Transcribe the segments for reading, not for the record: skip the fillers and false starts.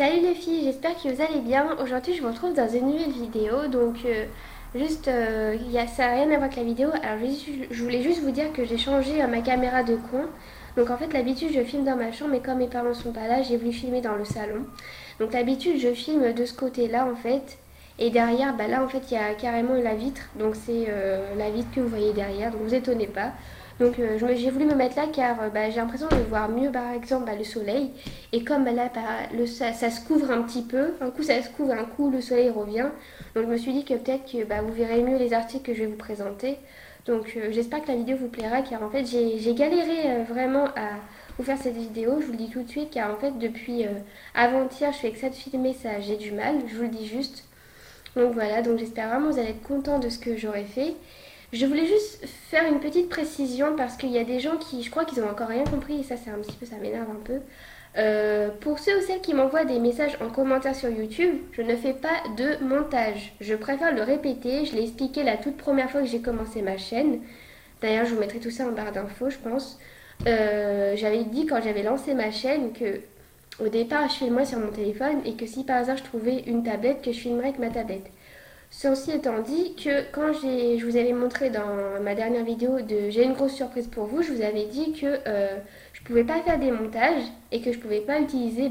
Salut les filles, j'espère que vous allez bien. Aujourd'hui je vous retrouve dans une nouvelle vidéo. Donc ça n'a rien à voir avec la vidéo. Alors je voulais juste vous dire que j'ai changé ma caméra de coin. Donc en fait d'habitude je filme dans ma chambre, mais comme mes parents sont pas là, j'ai voulu filmer dans le salon. Donc d'habitude je filme de ce côté là en fait. Et derrière, bah là en fait il y a carrément la vitre. Donc c'est la vitre que vous voyez derrière, donc vous étonnez pas. Donc j'ai voulu me mettre là car j'ai l'impression de voir mieux par exemple le soleil. Et comme là ça se couvre un petit peu, un coup ça se couvre, un coup le soleil revient. Donc je me suis dit que peut-être que vous verrez mieux les articles que je vais vous présenter. Donc j'espère que la vidéo vous plaira car en fait j'ai galéré vraiment à vous faire cette vidéo. Je vous le dis tout de suite car en fait depuis avant-hier je fais que ça de filmer ça, j'ai du mal, je vous le dis juste. Donc voilà, donc j'espère vraiment que vous allez être contents de ce que j'aurai fait. Je voulais juste faire une petite précision parce qu'il y a des gens qui, je crois qu'ils ont encore rien compris et ça c'est un petit peu, ça m'énerve un peu. Pour ceux ou celles qui m'envoient des messages en commentaire sur YouTube, je ne fais pas de montage. Je préfère le répéter, je l'ai expliqué la toute première fois que j'ai commencé ma chaîne. D'ailleurs, je vous mettrai tout ça en barre d'infos, je pense. J'avais dit quand j'avais lancé ma chaîne que au départ, je filmerais sur mon téléphone et que si par hasard je trouvais une tablette, que je filmerais avec ma tablette. Ceci étant dit, que quand je vous avais montré dans ma dernière vidéo de J'ai une grosse surprise pour vous, je vous avais dit que je pouvais pas faire des montages et que je pouvais pas utiliser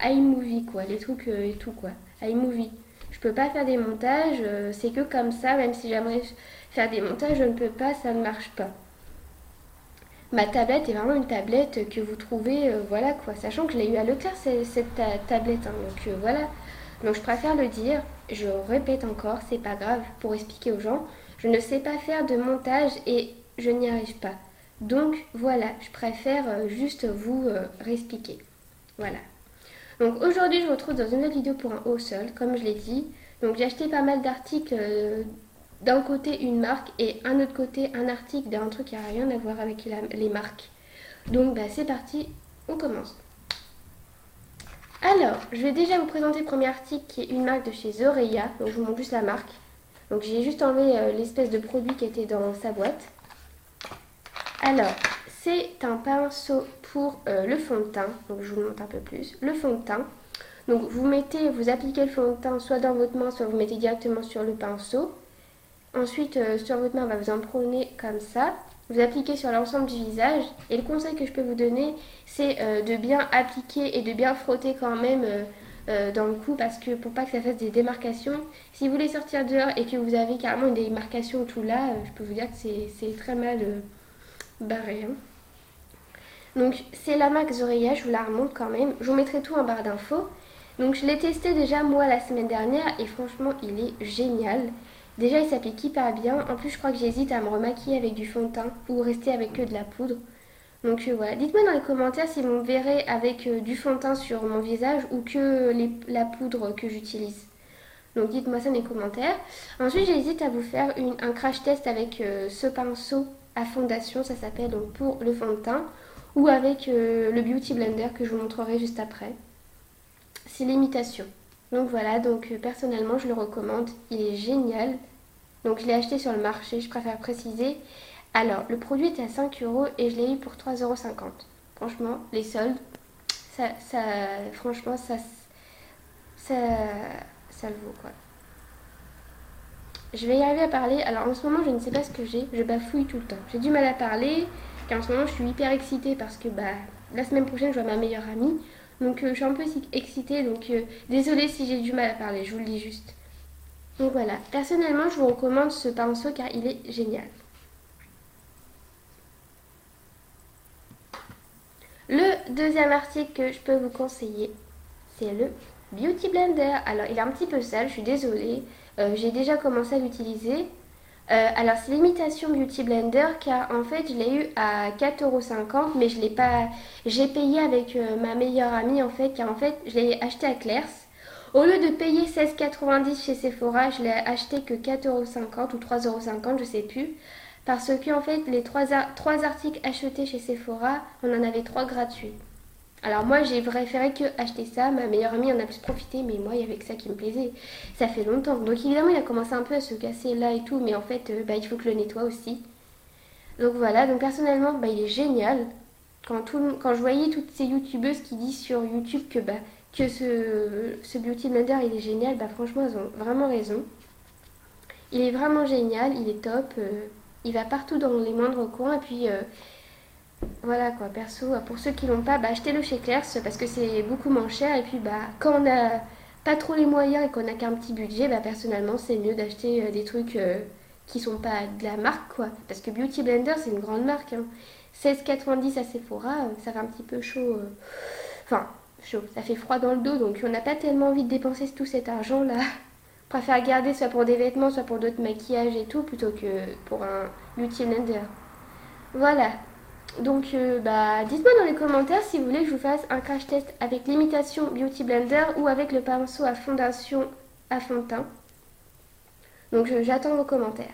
iMovie, quoi, les trucs et tout, quoi. iMovie. Je peux pas faire des montages, c'est que comme ça, même si j'aimerais faire des montages, je ne peux pas, ça ne marche pas. Ma tablette est vraiment une tablette que vous trouvez, voilà quoi, sachant que je l'ai eu à Leclerc tablette, hein, donc voilà. Donc je préfère le dire, je répète encore, c'est pas grave, pour expliquer aux gens, je ne sais pas faire de montage et je n'y arrive pas. Donc voilà, je préfère juste vous réexpliquer. Voilà. Donc aujourd'hui, je vous retrouve dans une autre vidéo pour un haul seul, comme je l'ai dit. Donc j'ai acheté pas mal d'articles, d'un côté une marque et un autre côté un article d'un truc qui n'a rien à voir avec les marques. Donc c'est parti, on commence. Alors, je vais déjà vous présenter le premier article qui est une marque de chez Zoreia. Donc je vous montre juste la marque. Donc j'ai juste enlevé l'espèce de produit qui était dans sa boîte. Alors, c'est un pinceau pour le fond de teint. Donc je vous montre un peu plus. Le fond de teint. Donc vous appliquez le fond de teint soit dans votre main, soit vous mettez directement sur le pinceau. Ensuite, sur votre main, on va vous en prôner comme ça. Vous appliquez sur l'ensemble du visage. Et le conseil que je peux vous donner, c'est de bien appliquer et de bien frotter quand même dans le cou parce que pour pas que ça fasse des démarcations. Si vous voulez sortir dehors et que vous avez carrément une démarcation tout là, je peux vous dire que c'est très mal barré. Hein. Donc c'est la marque Zoreia, je vous la remonte quand même. Je vous mettrai tout en barre d'infos. Donc je l'ai testé déjà moi la semaine dernière et franchement il est génial. Déjà il s'applique hyper bien. En plus je crois que j'hésite à me remaquiller avec du fond de teint ou rester avec que de la poudre. Donc voilà, dites-moi dans les commentaires si vous me verrez avec du fond de teint sur mon visage ou que la poudre que j'utilise. Donc dites-moi ça dans les commentaires. Ensuite j'hésite à vous faire un crash test avec ce pinceau à fondation, ça s'appelle donc pour le fond de teint, ou avec le Beauty Blender que je vous montrerai juste après. C'est l'imitation. Donc voilà, donc personnellement je le recommande, il est génial. Donc je l'ai acheté sur le marché, je préfère préciser. Alors le produit était à 5 € et je l'ai eu pour 3,50 €. Franchement, les soldes, franchement ça, ça le vaut quoi. Je vais y arriver à parler. Alors en ce moment je ne sais pas ce que j'ai, je bafouille tout le temps. J'ai du mal à parler, car en ce moment je suis hyper excitée parce que la semaine prochaine je vois ma meilleure amie. Donc je suis un peu excitée, donc désolée si j'ai du mal à parler, je vous le dis juste. Donc voilà, personnellement je vous recommande ce pinceau car il est génial. Le deuxième article que je peux vous conseiller, c'est le Beauty Blender. Alors il est un petit peu sale, je suis désolée. J'ai déjà commencé à l'utiliser. Alors c'est l'imitation Beauty Blender car en fait je l'ai eu à 4,50 € mais je l'ai pas. J'ai payé avec ma meilleure amie en fait car en fait je l'ai acheté à Claire's. Au lieu de payer 16,90 € chez Sephora, je l'ai acheté que 4,50 € ou 3,50 €, je sais plus. Parce que en fait les trois articles achetés chez Sephora, on en avait 3 gratuits. Alors moi j'ai préféré que acheter ça, ma meilleure amie en a plus profité, mais moi il y avait que ça qui me plaisait. Ça fait longtemps. Donc évidemment il a commencé un peu à se casser là et tout, mais en fait il faut que je le nettoie aussi. Donc voilà, donc personnellement il est génial. Quand je voyais toutes ces youtubeuses qui disent sur YouTube que ce Beauty Blender il est génial, bah franchement elles ont vraiment raison. Il est vraiment génial, il est top, il va partout dans les moindres coins et puis voilà quoi, perso, pour ceux qui l'ont pas, bah achetez-le chez Claire's parce que c'est beaucoup moins cher et puis bah quand on a pas trop les moyens et qu'on a qu'un petit budget, bah personnellement c'est mieux d'acheter des trucs qui sont pas de la marque quoi, parce que Beauty Blender c'est une grande marque, hein. 16,90 à Sephora, ça fait un petit peu chaud, enfin chaud, ça fait froid dans le dos donc on n'a pas tellement envie de dépenser tout cet argent là. Je préfère garder soit pour des vêtements, soit pour d'autres maquillages et tout, plutôt que pour un Beauty Blender. Voilà. Donc, bah, dites-moi dans les commentaires si vous voulez que je vous fasse un crash test avec l'imitation Beauty Blender ou avec le pinceau à fondation à fond de teint. Donc, j'attends vos commentaires.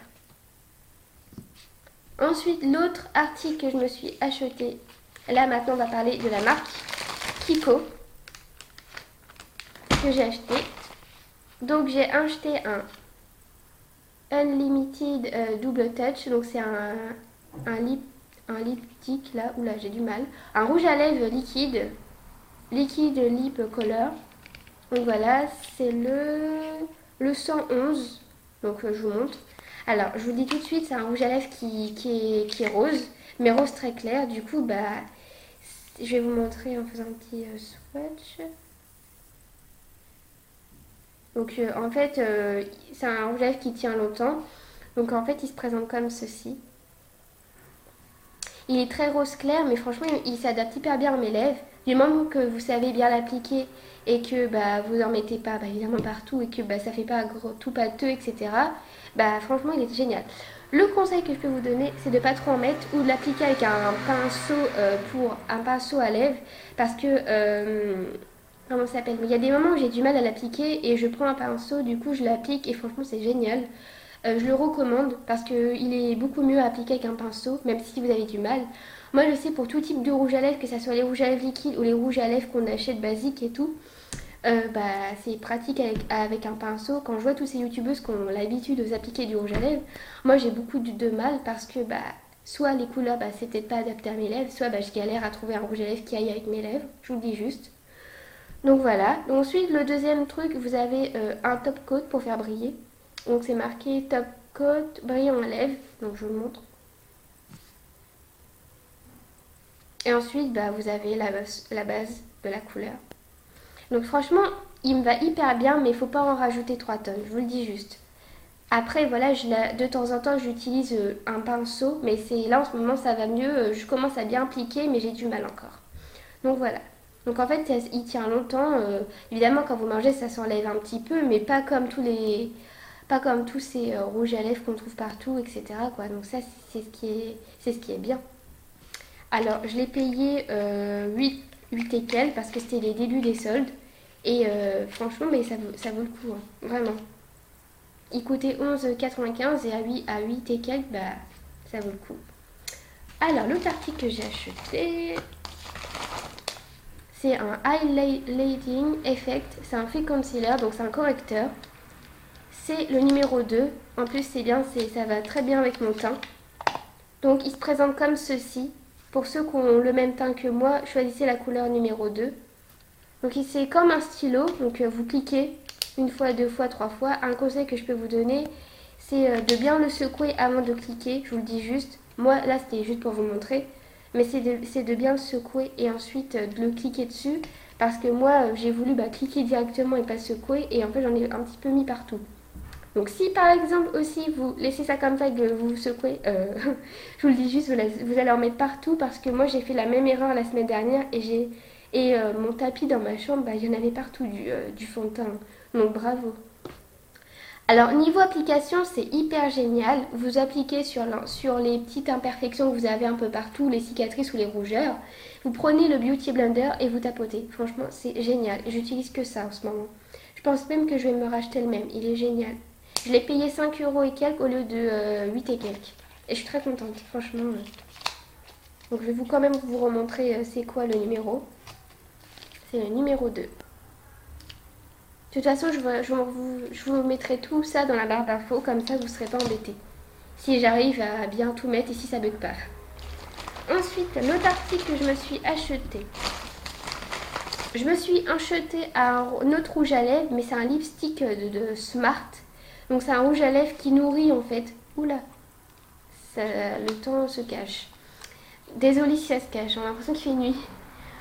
Ensuite, l'autre article que je me suis acheté, là maintenant on va parler de la marque Kiko, que j'ai acheté. Donc, j'ai acheté un Unlimited Double Touch, donc c'est un lipstick là, oula j'ai du mal, un rouge à lèvres liquide lip color. Donc voilà, c'est le 111, donc je vous montre. Alors je vous dis tout de suite, c'est un rouge à lèvres qui est rose, mais rose très clair. Du coup bah je vais vous montrer en faisant un petit swatch. Donc en fait c'est un rouge à lèvres qui tient longtemps. Donc en fait il se présente comme ceci. Il est très rose clair, mais franchement, il s'adapte hyper bien à mes lèvres. Du moment que vous savez bien l'appliquer et que bah, vous n'en mettez pas évidemment partout et que bah, ça fait pas gros, tout pâteux, etc. Bah, franchement, il est génial. Le conseil que je peux vous donner, c'est de pas trop en mettre ou de l'appliquer avec un pinceau à lèvres parce que comment ça s'appelle? Il y a des moments où j'ai du mal à l'appliquer et je prends un pinceau, du coup je l'applique et franchement c'est génial. Je le recommande parce qu'il est beaucoup mieux à appliquer avec un pinceau, même si vous avez du mal. Moi je sais pour tout type de rouge à lèvres, que ce soit les rouges à lèvres liquides ou les rouges à lèvres qu'on achète basiques et tout, bah, c'est pratique avec un pinceau. Quand je vois tous ces youtubeuses qui ont l'habitude de s'appliquer du rouge à lèvres, moi j'ai beaucoup de mal parce que bah, soit les couleurs bah, c'est peut-être pas adapté à mes lèvres, soit bah, je galère à trouver un rouge à lèvres qui aille avec mes lèvres, je vous le dis juste. Donc voilà. Donc, ensuite le deuxième truc, vous avez un top coat pour faire briller. Donc c'est marqué top coat brillant à lèvres, donc je vous le montre. Et ensuite bah, vous avez la base de la couleur. Donc franchement il me va hyper bien, mais il ne faut pas en rajouter 3 tonnes, je vous le dis juste. Après voilà, de temps en temps j'utilise un pinceau, mais là en ce moment ça va mieux, je commence à bien appliquer mais j'ai du mal encore. Donc voilà. Donc en fait il tient longtemps, évidemment quand vous mangez ça s'enlève un petit peu, mais pas comme tous ces rouges à lèvres qu'on trouve partout, etc. quoi. Donc ça, c'est ce qui est bien. Alors, je l'ai payé 8 et quelques parce que c'était les débuts des soldes. Et franchement, mais ça vaut le coup, hein, vraiment. Il coûtait 11,95 et à 8 et quelques, bah, ça vaut le coup. Alors, l'autre article que j'ai acheté, c'est un Highlighting Effect. C'est un fake concealer, donc c'est un correcteur. C'est le numéro 2. En plus, c'est bien, ça va très bien avec mon teint. Donc, il se présente comme ceci. Pour ceux qui ont le même teint que moi, choisissez la couleur numéro 2. Donc, c'est comme un stylo. Donc, vous cliquez une fois, deux fois, trois fois. Un conseil que je peux vous donner, c'est de bien le secouer avant de cliquer. Je vous le dis juste. Moi, là, c'était juste pour vous montrer. Mais c'est de bien le secouer et ensuite de le cliquer dessus. Parce que moi, j'ai voulu cliquer directement et pas secouer. Et en fait, j'en ai un petit peu mis partout. Donc si par exemple aussi vous laissez ça comme ça et que vous secouez, je vous le dis juste, vous allez en mettre partout parce que moi j'ai fait la même erreur la semaine dernière et mon tapis dans ma chambre, il y en avait partout du fond de teint. Donc bravo. Alors niveau application c'est hyper génial, vous appliquez sur les petites imperfections que vous avez un peu partout, les cicatrices ou les rougeurs, vous prenez le Beauty Blender et vous tapotez. Franchement c'est génial, j'utilise que ça en ce moment. Je pense même que je vais me racheter le même, il est génial. Je l'ai payé 5 euros et quelques au lieu de 8 et quelques. Et je suis très contente, franchement. Donc je vais quand même vous remontrer c'est quoi le numéro. C'est le numéro 2. De toute façon, je vous mettrai tout ça dans la barre d'infos, comme ça vous ne serez pas embêtés. Si j'arrive à bien tout mettre et si ça bug pas. Ensuite, l'autre article que je me suis acheté. Je me suis acheté un autre rouge à lèvres, mais c'est un lipstick de Smart. Donc c'est un rouge à lèvres qui nourrit en fait. Oula, le temps se cache. Désolée si ça se cache, on a l'impression qu'il fait nuit.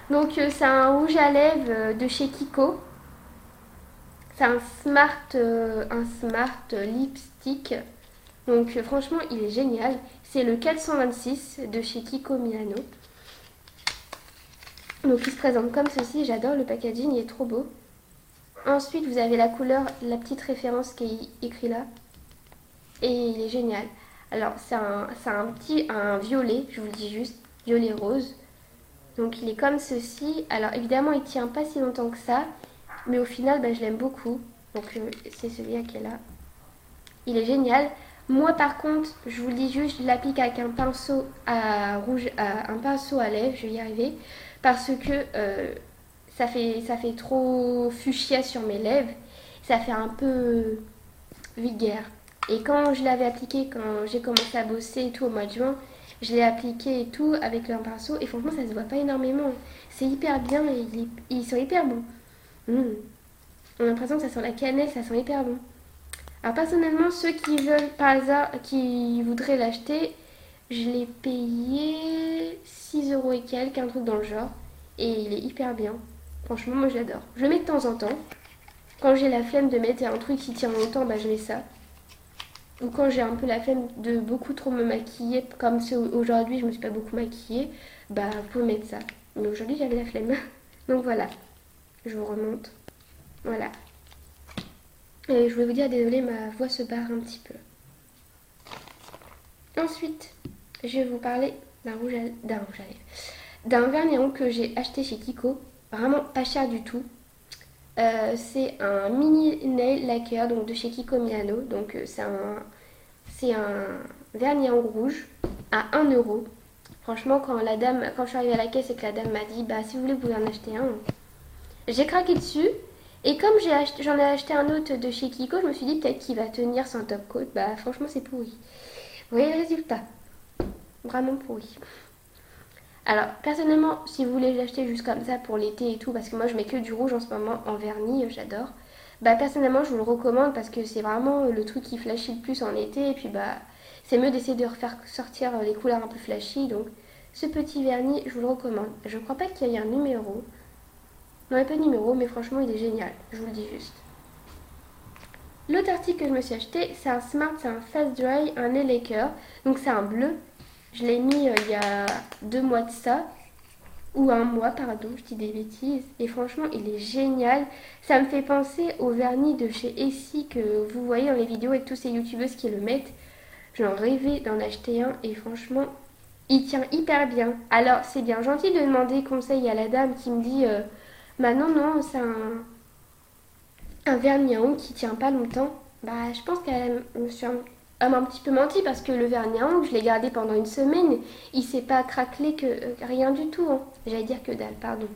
Donc c'est un rouge à lèvres de chez Kiko. C'est un smart lipstick. Donc franchement il est génial. C'est le 426 de chez Kiko Milano. Donc il se présente comme ceci, j'adore le packaging, il est trop beau. Ensuite vous avez la couleur, la petite référence qui est écrite là. Et il est génial. Alors c'est un violet, je vous le dis juste, violet rose. Donc il est comme ceci. Alors évidemment il tient pas si longtemps que ça. Mais au final je l'aime beaucoup. Donc c'est celui-là qui est là. Il est génial. Moi par contre, je vous le dis juste, je l'applique avec un pinceau à rouge, un pinceau à lèvres, je vais y arriver. Parce que ça fait trop fuchsia sur mes lèvres. Ça fait un peu vulgaire. Et quand je l'avais appliqué, quand j'ai commencé à bosser et tout au mois de juin, je l'ai appliqué et tout avec un pinceau. Et franchement, ça se voit pas énormément. C'est hyper bien et ils sont hyper bons. On a l'impression que ça sent la cannelle, ça sent hyper bon. Alors personnellement, ceux qui veulent par hasard, qui voudraient l'acheter, je l'ai payé 6 euros et quelques, un truc dans le genre. Et il est hyper bien. Franchement, moi j'adore. Je le mets de temps en temps. Quand j'ai la flemme de mettre un truc qui tient longtemps, je mets ça. Ou quand j'ai un peu la flemme de beaucoup trop me maquiller, comme aujourd'hui je me suis pas beaucoup maquillée, vous pouvez mettre ça. Mais aujourd'hui j'avais la flemme. Donc voilà. Je vous remonte. Voilà. Et je voulais vous dire, désolée, ma voix se barre un petit peu. Ensuite, je vais vous parler d'un vernis à ongles que j'ai acheté chez Kiko. Vraiment pas cher du tout. C'est un mini nail lacquer donc de chez Kiko Milano. Donc c'est un vernis à ongles rouge à 1 euro. Franchement, quand je suis arrivée à la caisse et que la dame m'a dit si vous voulez, vous pouvez en acheter un. J'ai craqué dessus. Et comme j'en ai acheté un autre de chez Kiko, je me suis dit peut-être qu'il va tenir sans top coat. Franchement, c'est pourri. Vous voyez le résultat? Vraiment pourri. Alors, personnellement, si vous voulez l'acheter juste comme ça pour l'été et tout, parce que moi je mets que du rouge en ce moment en vernis, j'adore. Personnellement, je vous le recommande parce que c'est vraiment le truc qui flashy le plus en été. Et puis, c'est mieux d'essayer de refaire sortir les couleurs un peu flashy. Donc, ce petit vernis, je vous le recommande. Je crois pas qu'il y ait un numéro. Non, il n'y a pas de numéro, mais franchement, il est génial. Je vous le dis juste. L'autre article que je me suis acheté, c'est un Smart, c'est un Fast Dry, un nail lacquer. Donc, c'est un bleu. Je l'ai mis il y a 2 mois de ça. Ou 1 mois, pardon, je dis des bêtises. Et franchement, il est génial. Ça me fait penser au vernis de chez Essie que vous voyez dans les vidéos avec tous ces youtubeuses qui le mettent. J'en rêvais d'en acheter un et franchement, il tient hyper bien. Alors, c'est bien gentil de demander conseil à la dame qui me dit non, c'est un vernis à ongles qui tient pas longtemps. Je pense qu'elle m'a un petit peu menti parce que le vernis à ongles, je l'ai gardé pendant une semaine. Il s'est pas craquelé rien du tout. J'allais dire que dalle, pardon.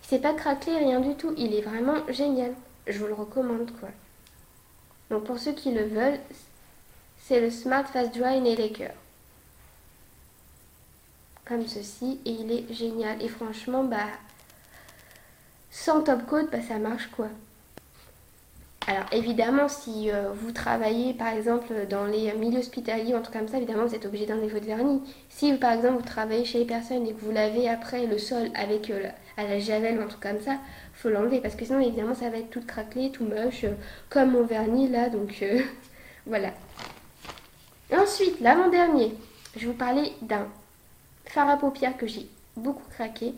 Il s'est pas craquelé rien du tout. Il est vraiment génial. Je vous le recommande quoi. Donc pour ceux qui le veulent, c'est le Smart Fast Dry Nail Lacquer. Comme ceci. Et il est génial. Et franchement, sans top coat, ça marche quoi. Alors évidemment, si vous travaillez par exemple dans les milieux hospitaliers ou un truc comme ça, évidemment vous êtes obligé d'enlever votre vernis. Si par exemple vous travaillez chez les personnes et que vous lavez après le sol avec à la javel ou un truc comme ça, faut l'enlever parce que sinon évidemment ça va être tout craquelé, tout moche, comme mon vernis là, donc voilà. Ensuite, l'avant-dernier, je vais vous parler d'un fard à paupières que j'ai beaucoup craqué,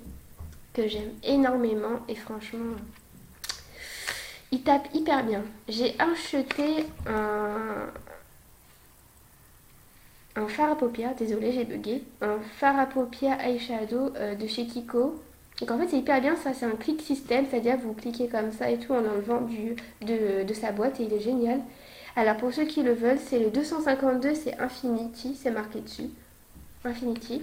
que j'aime énormément et franchement... il tape hyper bien. J'ai acheté un fard à paupières, désolé j'ai bugué, un fard à paupières eyeshadow de chez Kiko. Donc en fait c'est hyper bien, ça c'est un click system, c'est-à-dire que vous cliquez comme ça et tout en enlevant de sa boîte et il est génial. Alors pour ceux qui le veulent, c'est le 252, c'est Infinity, c'est marqué dessus. Infinity.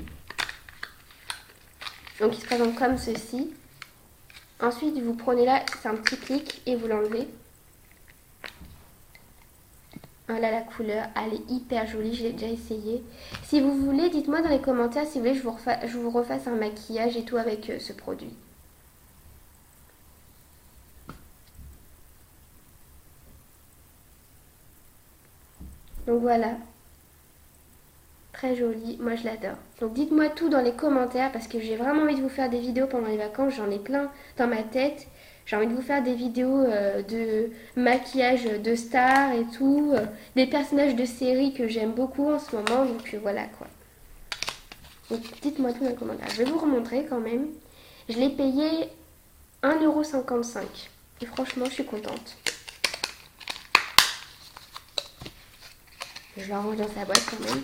Donc il se présente comme ceci. Ensuite, vous prenez là, c'est un petit clic et vous l'enlevez. Voilà la couleur, elle est hyper jolie, je l'ai déjà essayé. Si vous voulez, dites-moi dans les commentaires si vous voulez je vous refasse un maquillage et tout avec ce produit. Donc voilà, très joli, moi je l'adore. Donc dites-moi tout dans les commentaires parce que j'ai vraiment envie de vous faire des vidéos pendant les vacances, j'en ai plein dans ma tête. J'ai envie de vous faire des vidéos de maquillage de stars et tout, des personnages de séries que j'aime beaucoup en ce moment, donc voilà quoi. Donc dites-moi tout dans les commentaires. Je vais vous remontrer quand même. Je l'ai payé 1,55 €. Et franchement, je suis contente. Je la range dans sa boîte quand même.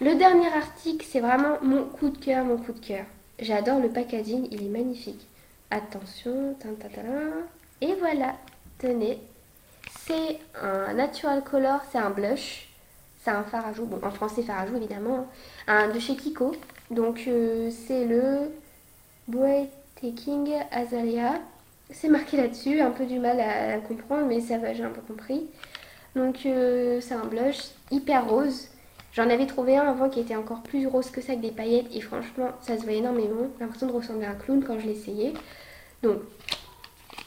Le dernier article, c'est vraiment mon coup de cœur, mon coup de cœur. J'adore le packaging, il est magnifique. Attention, et voilà, tenez. C'est un natural color, c'est un blush. C'est un fard à joues, bon en français fard à joues évidemment, de chez Kiko. Donc c'est le Breathtaking Azalea. C'est marqué là-dessus, un peu du mal à comprendre, mais ça va, j'ai un peu compris. Donc c'est un blush hyper rose. J'en avais trouvé un avant qui était encore plus rose que ça avec des paillettes et franchement ça se voit énormément. J'ai l'impression de ressembler à un clown quand je l'ai essayé. Donc,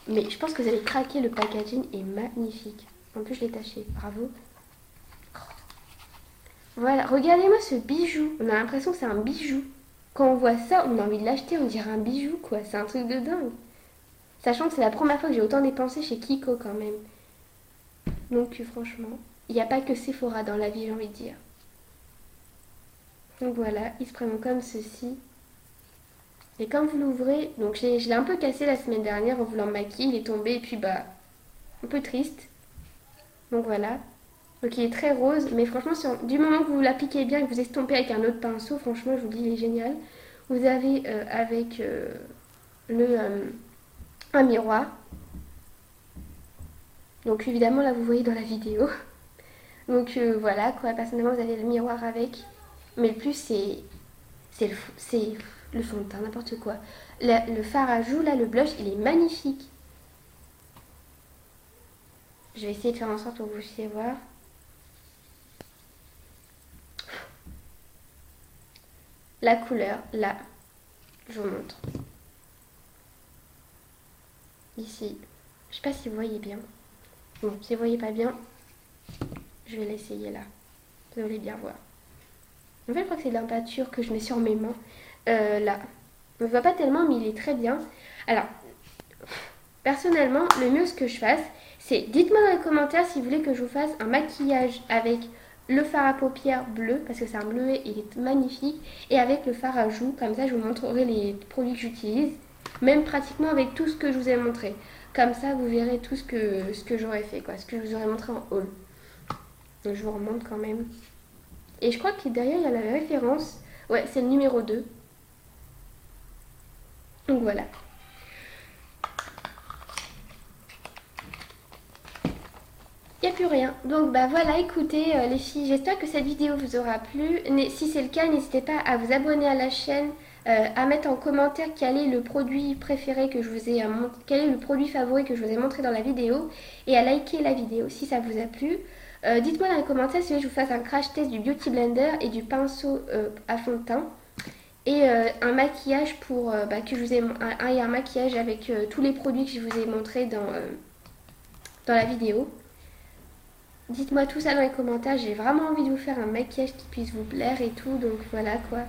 mais je pense que vous allez craquer, le packaging est magnifique. En plus je l'ai taché, bravo. Voilà, regardez-moi ce bijou. On a l'impression que c'est un bijou. Quand on voit ça, on a envie de l'acheter, on dirait un bijou quoi. C'est un truc de dingue. Sachant que c'est la première fois que j'ai autant dépensé chez Kiko quand même. Donc franchement, il n'y a pas que Sephora dans la vie, j'ai envie de dire. Donc voilà, il se présente comme ceci. Et quand vous l'ouvrez, donc je l'ai un peu cassé la semaine dernière en voulant me maquiller, il est tombé et puis bah, un peu triste. Donc voilà. Donc il est très rose, mais franchement, du moment que vous l'appliquez bien et que vous estompez avec un autre pinceau, franchement, je vous dis, il est génial. Vous avez avec un miroir. Donc évidemment, là, vous voyez dans la vidéo. Donc voilà, quoi, personnellement, vous avez le miroir avec. Mais le plus, c'est le fond de teint, n'importe quoi. Le fard à joues, là, le blush, il est magnifique. Je vais essayer de faire en sorte que vous puissiez voir. La couleur, là, je vous montre. Ici, je sais pas si vous voyez bien. Bon, si vous voyez pas bien, je vais l'essayer là. Vous allez bien voir. En fait, je crois que c'est de la peinture que je mets sur mes mains. Là. On ne voit pas tellement, mais il est très bien. Alors, personnellement, le mieux ce que je fasse, c'est dites-moi dans les commentaires si vous voulez que je vous fasse un maquillage avec le fard à paupières bleu, parce que c'est un bleuet, il est magnifique, et avec le fard à joues, comme ça je vous montrerai les produits que j'utilise, même pratiquement avec tout ce que je vous ai montré. Comme ça vous verrez tout ce que j'aurais fait, quoi, ce que je vous aurais montré en haul. Donc je vous remonte quand même. Et je crois que derrière il y a la référence, ouais c'est le numéro 2. Donc voilà. Il n'y a plus rien. Donc bah voilà, écoutez les filles, j'espère que cette vidéo vous aura plu. Si c'est le cas, n'hésitez pas à vous abonner à la chaîne, à mettre en commentaire quel est le produit préféré que je vous ai quel est le produit favori que je vous ai montré dans la vidéo, et à liker la vidéo si ça vous a plu. Dites-moi dans les commentaires si vous voulez que je vous fasse un crash test du Beauty Blender et du pinceau à fond de teint. Et un maquillage pour que je vous ai un maquillage avec tous les produits que je vous ai montrés dans la vidéo. Dites-moi tout ça dans les commentaires, j'ai vraiment envie de vous faire un maquillage qui puisse vous plaire et tout, donc voilà quoi.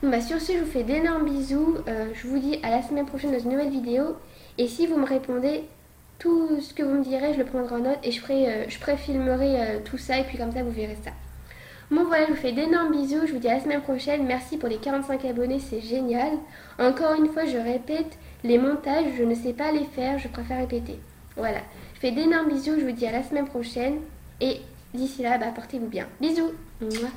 Donc bah sur ce, je vous fais d'énormes bisous, je vous dis à la semaine prochaine dans une nouvelle vidéo. Et si vous me répondez, tout ce que vous me direz, je le prendrai en note et je préfilmerai tout ça et puis comme ça vous verrez ça. Bon voilà, je vous fais d'énormes bisous, je vous dis à la semaine prochaine, merci pour les 45 abonnés, c'est génial. Encore une fois, je répète, les montages, je ne sais pas les faire, je préfère répéter. Voilà, je fais d'énormes bisous, je vous dis à la semaine prochaine. Et d'ici là, portez-vous bien. Bisous. Mouah.